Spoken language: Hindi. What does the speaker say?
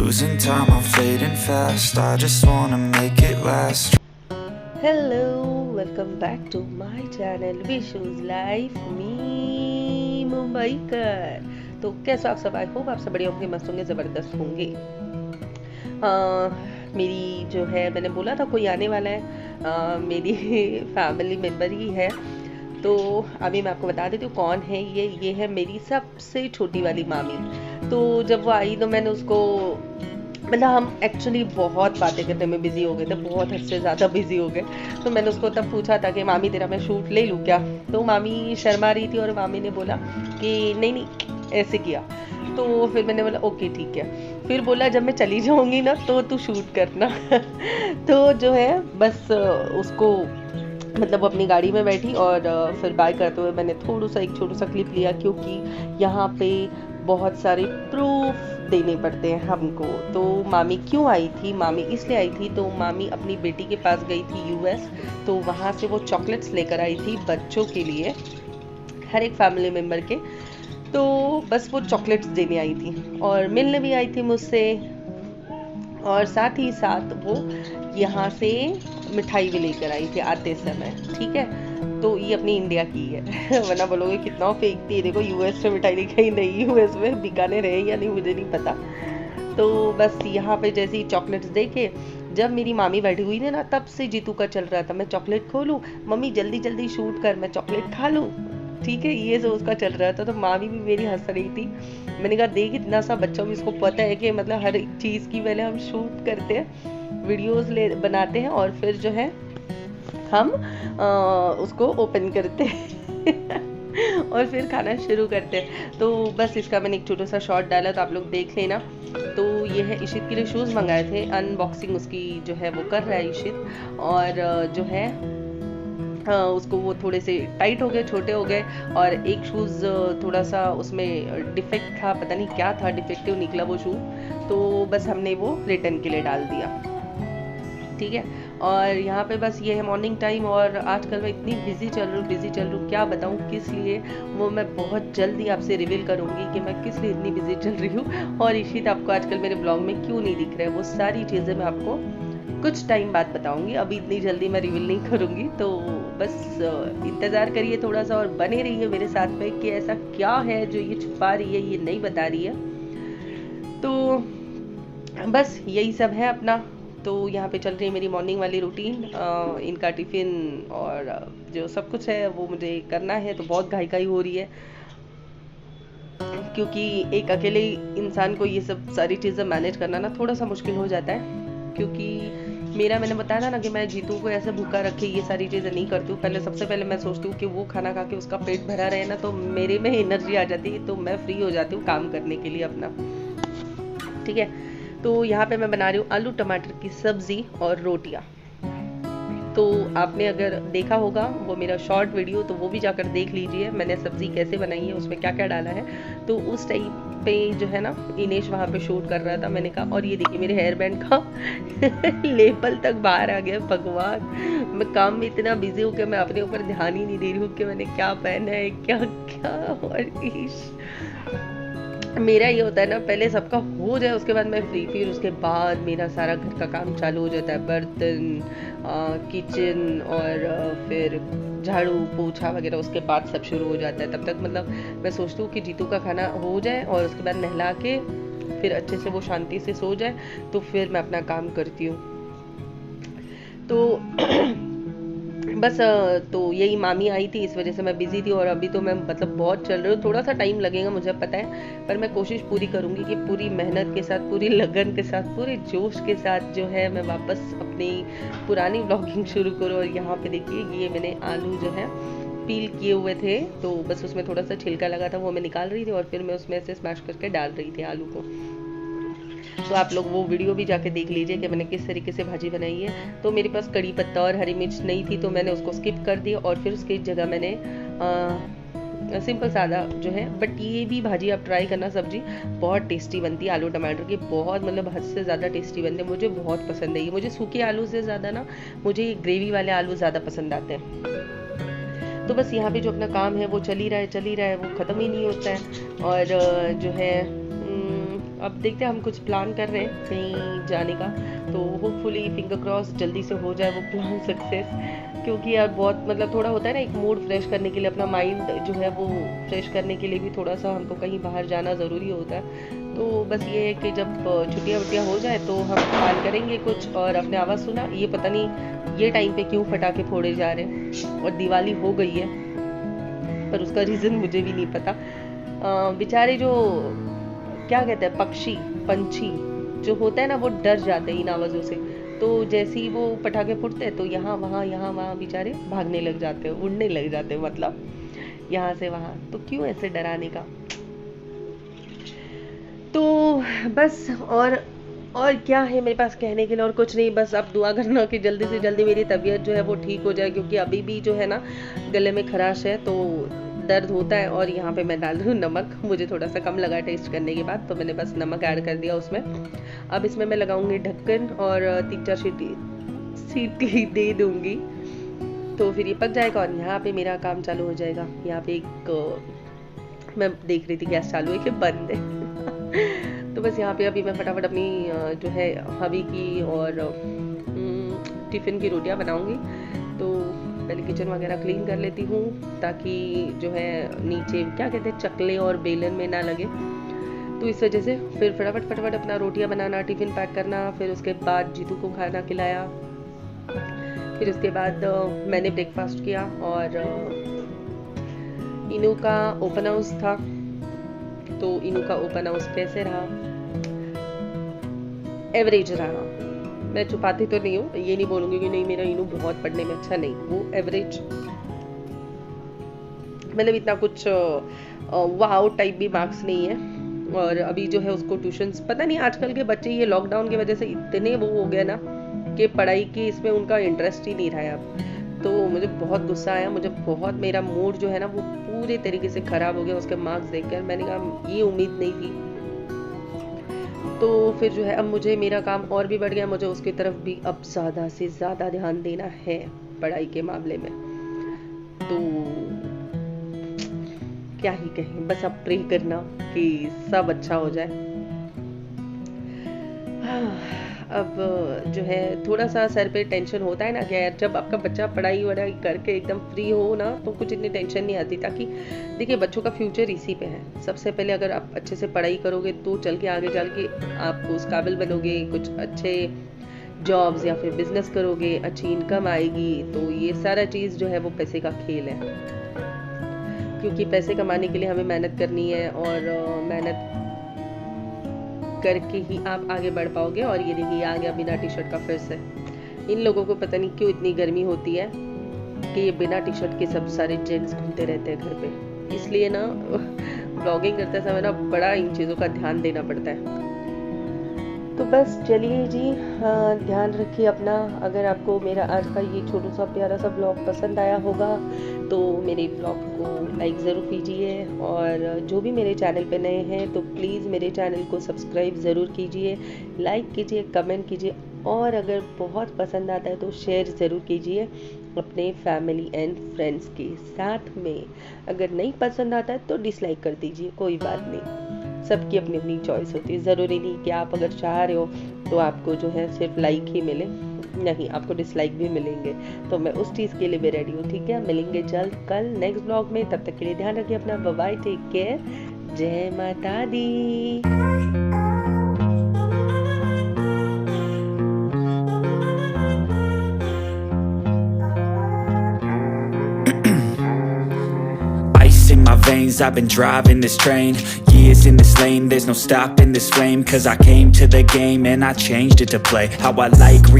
Losing time, I'm fading fast. I just wanna make it last. Hello, welcome back to my channel Vishu's Life मी मुंबईकर। तो कैसा आप सब? आई होप आप सब बढ़िया होंगे, मस्त होंगे, ज़बरदस्त होंगे। मेरी जो है, मैंने बोला था कोई आने वाला है, मेरी फैमिली मेम्बर ही है। तो अभी मैं आपको बता देती हूँ कौन है ये है मेरी सबसे छोटी वाली मामी। तो जब वो आई तो मैंने उसको, मतलब हम एक्चुअली बहुत बातें करने में बिजी हो गए थे, बहुत हद से ज़्यादा बिजी हो गए। तो मैंने उसको तब पूछा था कि मामी तेरा मैं शूट ले लूँ क्या। तो मामी शर्मा रही थी और मामी ने बोला कि नहीं नहीं ऐसे किया। तो फिर मैंने बोला ओके ठीक है। फिर बोला जब मैं चली जाऊंगी ना तो तू शूट करना। तो जो है बस उसको, मतलब अपनी गाड़ी में बैठी और फिर बाय करते हुए मैंने एक छोटा सा क्लिप लिया, क्योंकि यहाँ पे बहुत सारे प्रूफ देने पड़ते हैं हमको। तो मामी क्यों आई थी? मामी इसलिए आई थी, तो मामी अपनी बेटी के पास गई थी यूएस। तो वहाँ से वो चॉकलेट्स लेकर आई थी बच्चों के लिए, हर एक फैमिली मेम्बर के। तो बस वो चॉकलेट्स देने आई थी और मिलने भी आई थी मुझसे, और साथ ही साथ वो यहाँ से मिठाई भी लेकर आई थी आते समय। ठीक है, तो ये अपनी इंडिया की है। वरना बोलोगे कितना फेंकती है, देखो यूएस से मिठाई लेके आई, नहीं यूएस में बीकानेर है या नहीं मुझे नहीं पता। तो बस यहाँ पे जैसे ही चॉकलेट्स देखे, जब मेरी मामी बैठी हुई थी ना, तब से जीतू का चल रहा था मैं चॉकलेट खोलूं, मम्मी जल्दी जल्दी शूट कर, मैं चॉकलेट खा लूं। ठीक है, ये सब उसका चल रहा था। तो मामी भी मेरी हंस रही थी। मैंने कहा देख इतना सा बच्चा भी, इसको पता है कि मतलब हर एक चीज़ की पहले हम शूट करते हैं, वीडियोस ले बनाते हैं और फिर जो है हम उसको ओपन करते हैं और फिर खाना शुरू करते हैं। तो बस इसका मैंने एक छोटा सा शॉर्ट डाला, तो आप लोग देख लेना। तो ये है इशित के लिए शूज़ मंगाए थे, अनबॉक्सिंग उसकी जो है वो कर रहा है इशित। और जो है उसको वो थोड़े से टाइट हो गए, छोटे हो गए, और एक शूज़ थोड़ा सा उसमें डिफेक्ट था, पता नहीं क्या था, डिफेक्टिव निकला वो शू। तो बस हमने वो रिटर्न के लिए डाल दिया। ठीक है, और यहाँ पे बस ये है मॉर्निंग टाइम, और आजकल मैं इतनी बिजी चल रही हूँ, क्या बताऊँ किस लिए, वो मैं बहुत जल्दी आपसे रिवील करूँगी कि मैं किस लिए इतनी बिजी चल रही हूँ। और इशित आपको आजकल मेरे ब्लॉग में क्यों नहीं दिख रहा है, वो सारी चीज़ें मैं आपको कुछ टाइम बाद बताऊंगी, अभी इतनी जल्दी मैं रिवील नहीं करूंगी। तो बस इंतज़ार करिए थोड़ा सा और बने रहिए मेरे साथ में कि ऐसा क्या है जो ये छुपा रही है, ये नहीं बता रही है। तो बस यही सब है अपना। तो यहाँ पे चल रही है मेरी मॉर्निंग वाली रूटीन, इनका टिफ़िन और जो सब कुछ है वो मुझे करना है। तो बहुत घाई हो रही है, क्योंकि एक अकेले इंसान को ये सब सारी चीज़ें मैनेज करना ना थोड़ा सा मुश्किल हो जाता है। क्योंकि मैंने बताया था ना कि मैं जीतू को ऐसे भूखा रखे ये सारी चीज़ें नहीं करती हूँ। सबसे पहले मैं सोचती हूँ कि वो खाना खा के उसका पेट भरा रहे ना, तो मेरे में एनर्जी आ जाती है, तो मैं फ्री हो जाती हूँ काम करने के लिए अपना। ठीक है, तो यहाँ पे मैं बना रही हूँ आलू टमाटर की सब्जी और रोटियाँ। तो आपने अगर देखा होगा वो मेरा शॉर्ट वीडियो, तो वो भी जाकर देख लीजिए, मैंने सब्जी कैसे बनाई है, उसमें क्या क्या डाला है। तो उस टाइप पे जो है ना, इनेश वहाँ पे शूट कर रहा था। मैंने कहा, और ये देखिए मेरे हेयर बैंड का लेबल तक बाहर आ गया। भगवान, मैं काम में इतना बिजी हूँ कि मैं अपने ऊपर ध्यान ही नहीं दे रही हूँ कि मैंने क्या पहना है, क्या क्या। और मेरा ये होता है ना, पहले सबका हो जाए उसके बाद मैं फ्री, फिर उसके बाद मेरा सारा घर का काम चालू हो जाता है, बर्तन, किचन, और फिर झाड़ू पोछा वगैरह, उसके बाद सब शुरू हो जाता है। तब तक मतलब मैं सोचती हूँ कि जीतू का खाना हो जाए और उसके बाद नहला के फिर अच्छे से वो शांति से सो जाए, तो फिर मैं अपना काम करती हूँ। तो बस तो यही मामी आई थी, इस वजह से मैं बिजी थी। और अभी तो मैं मतलब बहुत चल रही हूँ, थोड़ा सा टाइम लगेगा मुझे पता है, पर मैं कोशिश पूरी करूँगी कि पूरी मेहनत के साथ, पूरी लगन के साथ, पूरे जोश के साथ जो है मैं वापस अपनी पुरानी व्लॉगिंग शुरू करूँ। और यहाँ पे देखिए ये मैंने आलू जो है पील किए हुए थे, तो बस उसमें थोड़ा सा छिलका लगा था, वो मैं निकाल रही थी और फिर मैं उसमें से स्मैश करके डाल रही थी आलू को। तो आप लोग वो वीडियो भी जाके देख लीजिए कि मैंने किस तरीके से भाजी बनाई है। तो मेरे पास कड़ी पत्ता और हरी मिर्च नहीं थी, तो मैंने उसको स्किप कर दिया और फिर उसकी जगह मैंने सिंपल सादा जो है, बट ये भी भाजी आप ट्राई करना, सब्जी बहुत टेस्टी बनती है आलू टमाटर की, बहुत मतलब हद से ज़्यादा टेस्टी बनते हैं। मुझे बहुत पसंद है ये, मुझे सूखे आलू से ज़्यादा ना मुझे ये ग्रेवी वाले आलू ज़्यादा पसंद आते हैं। तो बस यहाँ पे जो अपना काम है वो चल ही रहा है, वो ख़त्म ही नहीं होता है। और जो है अब देखते हैं, हम कुछ प्लान कर रहे हैं कहीं जाने का, तो होपफुली फिंगर क्रॉस जल्दी से हो जाए वो प्लान सक्सेस। क्योंकि यार बहुत मतलब थोड़ा होता है ना, एक मूड फ्रेश करने के लिए, अपना माइंड जो है वो फ्रेश करने के लिए भी थोड़ा सा हमको कहीं बाहर जाना ज़रूरी होता है। तो बस ये है कि जब छुट्टियाँ वुट्टियाँ हो जाए तो हम प्लान करेंगे कुछ। और अपने आवाज़ सुना, ये पता नहीं ये टाइम पे क्यों पटाखे फोड़े जा रहे हैं, और दिवाली हो गई है पर उसका रीज़न मुझे भी नहीं पता। बेचारे जो क्या कहते हैं पंछी जो होता है ना, वो डर जाते हैं इन आवाज़ों से। तो जैसे ही वो पटाखे फूटते हैं तो यहाँ वहाँ बेचारे भागने लग जाते हैं, उड़ने लग जाते हैं, मतलब यहाँ से वहाँ। तो क्यों ऐसे डराने का। तो बस और क्या है मेरे पास कहने के लिए, और कुछ नहीं। बस अब दुआ करना कि जल्दी से जल्दी मेरी तबीयत जो है वो ठीक हो जाए, क्योंकि अभी भी जो है ना गले में खराश है, तो दर्द होता है। और यहाँ पे मैं डाल रही हूँ नमक, मुझे थोड़ा सा कम लगा टेस्ट करने के बाद, तो मैंने बस नमक ऐड कर दिया उसमें। अब इसमें मैं लगाऊंगी ढक्कन और 3-4 सीटी दे दूंगी, तो फिर ये पक जाएगा और यहाँ पे मेरा काम चालू हो जाएगा। यहाँ पे मैं देख रही थी गैस चालू है कि बंद है। तो बस यहाँ पे अभी मैं फटाफट अपनी जो है हबी की और टिफ़िन की रोटियाँ बनाऊंगी। तो पहले किचन वगैरह क्लीन कर लेती हूँ, ताकि जो है नीचे क्या कहते हैं चकले और बेलन में ना लगे। तो इस वजह से फिर फटाफट अपना रोटियाँ बनाना, टिफ़िन पैक करना, फिर उसके बाद जीतू को खाना खिलाया। फिर उसके बाद मैंने ब्रेकफास्ट किया, और इनू का ओपन हाउस था। तो इनू का ओपन हाउस कैसे रहा? एवरेज रहा। मैं छुपाती तो नहीं हूँ, ये नहीं बोलूंगी कि नहीं मेरा इनू बहुत पढ़ने में अच्छा, नहीं, वो एवरेज, मतलब इतना कुछ वाओ टाइप भी मार्क्स नहीं है। और अभी जो है उसको ट्यूशंस, पता नहीं आजकल के बच्चे ये लॉकडाउन की वजह से इतने वो हो गए ना कि पढ़ाई की इसमें उनका इंटरेस्ट ही नहीं रहा अब। तो मुझे बहुत गुस्सा आया, मुझे बहुत, मेरा मूड जो है ना वो पूरे तरीके से खराब हो गया उसके मार्क्स देखकर। मैंने कहा ये उम्मीद नहीं थी। तो फिर जो है अब मुझे मेरा काम और भी बढ़ गया, मुझे उसकी तरफ भी अब ज़्यादा से ज़्यादा ध्यान देना है पढ़ाई के मामले में। तो क्या ही कहें, बस अब प्रे करना कि सब अच्छा हो जाए। अब जो है थोड़ा सा सर पे टेंशन होता है ना कि यार जब आपका बच्चा पढ़ाई वढ़ाई करके एकदम फ्री हो ना, तो कुछ इतनी टेंशन नहीं आती। ताकि देखिए बच्चों का फ्यूचर इसी पे है। सबसे पहले अगर आप अच्छे से पढ़ाई करोगे तो चल के आगे चल के आप उस काबिल बनोगे, कुछ अच्छे जॉब्स या फिर बिजनेस करोगे, अच्छी इनकम आएगी। तो ये सारा चीज़ जो है वो पैसे का खेल है, क्योंकि पैसे कमाने के लिए हमें मेहनत करनी है, और मेहनत करके ही आप आगे बढ़ पाओगे। और ये देखिए आ गया बिना टी शर्ट का फिर से। इन लोगों को पता नहीं क्यों इतनी गर्मी होती है कि ये बिना टी शर्ट के सब सारे जेंट्स घूमते रहते हैं घर पे। इसलिए ना ब्लॉगिंग करते समय ना बड़ा इन चीज़ों का ध्यान देना पड़ता है। तो बस चलिए जी, ध्यान रखिए अपना। अगर आपको मेरा आज का ये छोटा सा प्यारा सा ब्लॉग पसंद आया होगा तो मेरे ब्लॉग को लाइक ज़रूर कीजिए, और जो भी मेरे चैनल पे नए हैं तो प्लीज़ मेरे चैनल को सब्सक्राइब ज़रूर कीजिए, लाइक कीजिए, कमेंट कीजिए, और अगर बहुत पसंद आता है तो शेयर ज़रूर कीजिए अपने फैमिली एंड फ्रेंड्स के साथ में। अगर नहीं पसंद आता है तो डिसलाइक कर दीजिए, कोई बात नहीं, सबकी अपनी अपनी चॉइस होती है। ज़रूरी नहीं कि आप अगर चाह रहे हो तो आपको जो है सिर्फ लाइक ही मिले, नहीं, आपको डिसलाइक भी मिलेंगे। तो मैं उस चीज़ के लिए भी रेडी हूँ। ठीक है, मिलेंगे जल्द कल नेक्स्ट ब्लॉग में। तब तक के लिए ध्यान रखिए अपना। बाय बाय, टेक केयर, जय माता दी। In my veins, I've been driving this train, years in this lane, there's no stopping this flame, cause I came to the game and I changed it to play how I like,